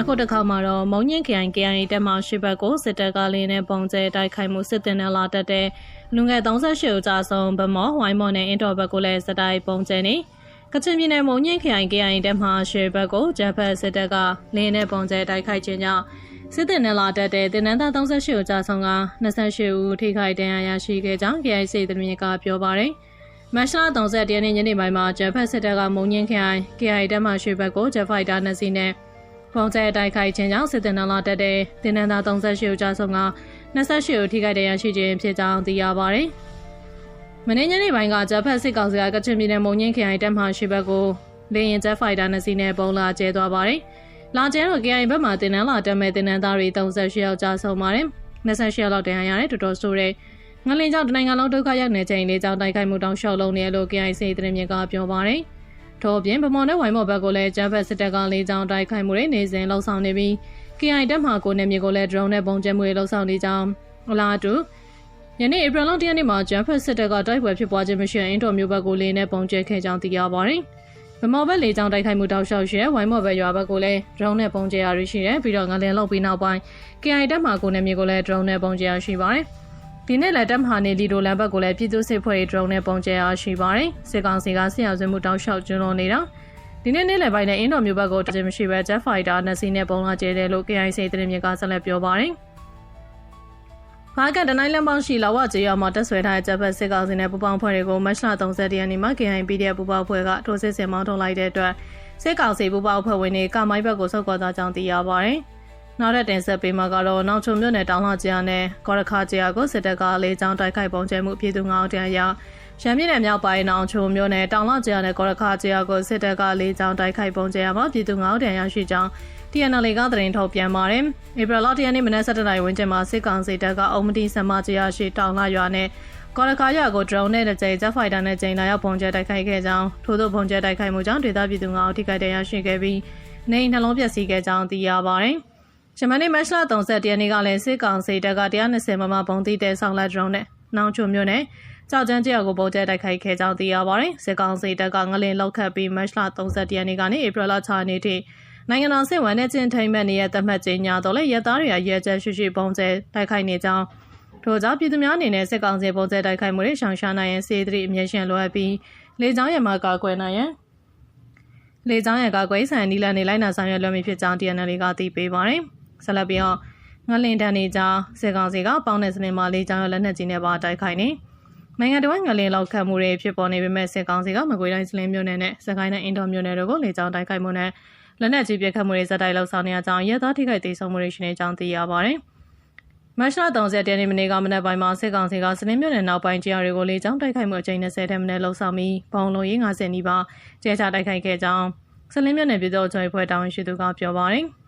အခုတစ်ခါမှာတော့မုံညင်း KIA တက်မှရှိဘက်ကိုစစ်တပ်ကလေးနဲ့ပုံကျဲတိုက်ခိုက်မှုစစ်တင်နဲ့လာတက်တဲ့လူငယ်38ဦးကြာဆုံးဗမော်ဝိုင်းမော်နဲ့အင်တော်ဘက်ကိုလည်းစတိုက်ပုံကျဲနေကချင်ပြည်နယ်မုံညင်း KIA တက်မှရှိဘက်ကိုဂျပန်စစ်တပ်ကလေးနဲ့ပုံကျဲတိုက်ခိုက်ခြင်းကြောင့်စစ်တင်နဲ့လာတက်တဲ့တင်နန်းသား38ဦးကြာဆုံးက28ဦးထိခိုက်ဒဏ်ရာရရှိခဲ့ကြောင်း KIC သတင်းမြစ်ကပြောပါတယ်မတ်လ30ရက်နေ့ညနေပိုင်းမှာဂျပန်စစ်တပ်ကမုံညင်း KIA တက်မှရှိဘက်ကိုဂျဖိုက်တာ2စီးနဲ့ပုံကျဲတိုက်ခိုက်ခြင်းကြောင့်စစ်တင်နလာတက်တဲ့တင်နန်းသား38ဦးကြာဆုံးက28ဦးထိခိုက်ဒဏ်ရာရှိခြင်းဖြစ်ကြောင်းသိရပါတယ်။မနေ့ညနေပိုင်းကဂျပန်စစ်ကောင်စီကကချင်ပြည်နယ်မုံညင်း KIA တက်မှရှိဘက်ကိုလေရင်ဂျက်ဖိုက်တာ2စီးနဲ့ပုံလာကျဲသွားပါတယ်။လာကျဲတော့ KIA ဘက်မှာတင်နန်းလာတက်မဲ့တင်နန်းသားတွေ38ယောက်ကြာဆုံးပါတယ်။28ယောက်လောက်ဒဏ်ရာရတဲ့တော်တော်ဆိုးတဲ့ငလင်းကြောင့်တနိုင်ငံလုံးဒုက္ခရောက်နေချိန်လေးကြောင့်တိုက်ခိုက်မှုတောင်လျှောက်လုံးနေလို့ KIC သတင်းမြစ်ကပြောပါတယ်။ထို့အပြင်ဗမော်နဲ့ဝိုင်းမော်ဘက်ကိုလည်းဂျပန်စစ်တပ်ကလေးကြောင်းတိုက်ခိုက်မှုတွေနေစဉ်လှုံ့ဆော်နေပြီး KIA တပ်မှကိုနေမြေကိုလည်း drone နဲ့ပုံကျဲမှုတွေလှုံ့ဆော်နေကြောင်းအလားတူယနေ့ဧပြီလ1ရက်နေ့မှာဂျပန်စစ်တပ်ကတိုက်ပွဲဖြစ်ပွားခြင်းမရှိအင်တော်မျိုးဘက်ကိုလေးနဲ့ပုံကျဲခဲ့ကြောင်းသိရပါတယ်။ဗမော်ဘက်လေးကြောင်းတိုက်ခိုက်မှုတောက်လျှောက်ရှိတဲ့ဝိုင်းမော်ဘက်ရွာဘက်ကိုလည်း drone နဲ့ပုံကျဲရရှိတယ်ပြီးတော့ငလင်လောက်ပြီးနောက်ပိုင်း KIA တပ်မှကိုနေမြေကိုလည်း drone နဲ့ပုံကျဲရရှိပါတယ်။ဒီနေ့လည်းတပ်မဟာနေလီဒိုလန်ဘက်ကိုလည်းပြည်သူ့စစ်ဖွဲ့ drone နဲ့ပုံကျဲရရှိပါတယ်။စစ်ကောင်စီကစစ်ရောက်စွမှုတောက်လျှောက်ကျွလွန်နေတာဒီနေ့နေ့လယ်ပိုင်းနဲ့အင်းတော်မျိုးဘက်ကိုတကြမရှိပဲဂျက်ဖိုက်တာ2စီးနဲ့ပုံလာကျဲတယ်လို့ KIC သတင်းမြစ်ကဆက်လက်ပြောပါတယ်။ဘာကတနိုင်လမ်းပေါင်းရှိလာဝကျေးရွာမှာတက်ဆွဲထားတဲ့ဂျပန်စစ်ကောင်စီနဲ့ပူးပေါင်းဖွဲ့တွေကိုမတ်လ30ရက်နေ့မှာ KIPDF ပူးပေါင်းဖွဲ့ကထိုးစစ်ဆင်မောင်းထုတ်လိုက်တဲ့အတွက်စစ်ကောင်စီပူးပေါင်းဖွဲ့ဝင်တွေကမိုင်းဘက်ကိုဆုတ်ခွာသွားကြောင်းသိရပါတယ်။နောက်တဲ့တင်ဆက်ပေးမှာကတော့နောက်ချုံမြို့နယ်တောင်လှကျေးနဲ့ကောရခါကျေးကိုစစ်တပ်ကလေးကြောင်းတိုက်ခိုက်ပုံကျဲမှုပြည်သူ9ဦးတရားရရန်ပြည်နယ်မြောက်ပိုင်းနောင်ချုံမြို့နယ်တောင်လှကျေးနဲ့ကောရခါကျေးကိုစစ်တပ်ကလေးကြောင်းတိုက်ခိုက်ပုံကျဲရမှာပြည်သူ9ဦးတရားရရှိကြောင်း TNL ကသတင်းထုတ်ပြန်ပါတယ်။ဧပြီလ10ရက်နေ့မနက်7:00နာရီဝန်းကျင်မှာစစ်ကောင်စီတပ်ကအုံမတီဆမကျေးရှိတောင်လှရွာနဲ့ကောရခါရွာကို drone နဲ့ကြိမ်ဂျက်ဖိုက်တာနဲ့ကြိမ်လာရောက်ပုံကျဲတိုက်ခိုက်ခဲ့ကြောင်းထို့သောပုံကျဲတိုက်ခိုက်မှုကြောင့်ဒေသပြည်သူ9ဦးထိခိုက်ဒဏ်ရာရှိခဲ့ပြီးနေအိမ်နှလုံးပျက်စီးခဲ့ကြောင်းသိရပါတယ်။ဂျမနီမတ်လ30ရက်နေ့ကလည်းစစ်ကောင်စီတပ်က120မမပုံတီးတဲ့ဆောင်လက် drone နဲ့နောင်ချုံမြို့နယ်ကြောက်ကျန်းကျေးရွာကိုပုံကျဲတိုက်ခိုက်ခဲ့ကြောင်းသိရပါတယ်။စစ်ကောင်စီတပ်ကငလင်လောက်ခတ်ပြီးမတ်လ30ရက်နေ့ကနေဧပြီလ6ရက်နေ့ထိနိုင်ငံတော်စစ်ဝန်နဲ့ကျင်းထိန်မဲ့နေရသတ်မှတ်ကြေညာတော့လေရဲသားတွေကရဲချက်ရှိပုံကျဲတိုက်ခိုက်နေကြောင်းထို့ကြောင့်ပြည်သူများအနေနဲ့စစ်ကောင်စီပုံကျဲတိုက်ခိုက်မှုတွေရှောင်ရှားနိုင်ရင်စေတသိက်အမြဲရှင်လိုအပ်ပြီးလေကြောင်းရမှာကာကွယ်နိုင်ရန်လေကြောင်းရကာကွယ်ဆိုင်နီလန်နေလိုက်နာဆောင်ရွက်လွှဲမိဖြစ်ကြောင်း TNL ကသိပေးပါတယ်။ဆက်လက်ပြီးတော့ငလင်တန်းနေကြောင်းစစ်ကောင်စီကပေါင်းတဲ့စနစ်မှာလေကြောင်းရလက်နက်ကြီးနဲ့ပါတိုက်ခိုက်နေနိုင်ငံတော်ငလင်လောက်ခတ်မှုတွေဖြစ်ပေါ်နေပေမဲ့စစ်ကောင်စီကမကွေးတိုင်းစလင်းမြို့နယ်နဲ့စကိုင်းတိုင်းအင်တော်မြို့နယ်တို့ကိုလေကြောင်းတိုက်ခိုက်မှုနဲ့လက်နက်ကြီးပစ်ခတ်မှုတွေဇက်တိုက်လှုပ်ဆောင်နေကြကြောင်းရဲသားထိခိုက်ဒေဆုံးမှုတွေရှိနေကြောင်းသိရပါတယ်။မတ်လ30ရက်နေ့မနေ့ကမနက်ပိုင်းမှာစစ်ကောင်စီကစလင်းမြို့နယ်နောက်ပိုင်းကျေးရွာတွေကိုလေကြောင်းတိုက်ခိုက်မှုအကြိမ်20ထက်မနည်းလှုပ်ဆောင်ပြီးဘုံလုံးရေး50နီးပါးကျဲချတိုက်ခိုက်ခဲ့ကြောင်းစလင်းမြို့နယ်ပြည်သူ့ချုပ်ဖွဲ့တာဝန်ရှိသူကပြောပါတယ်။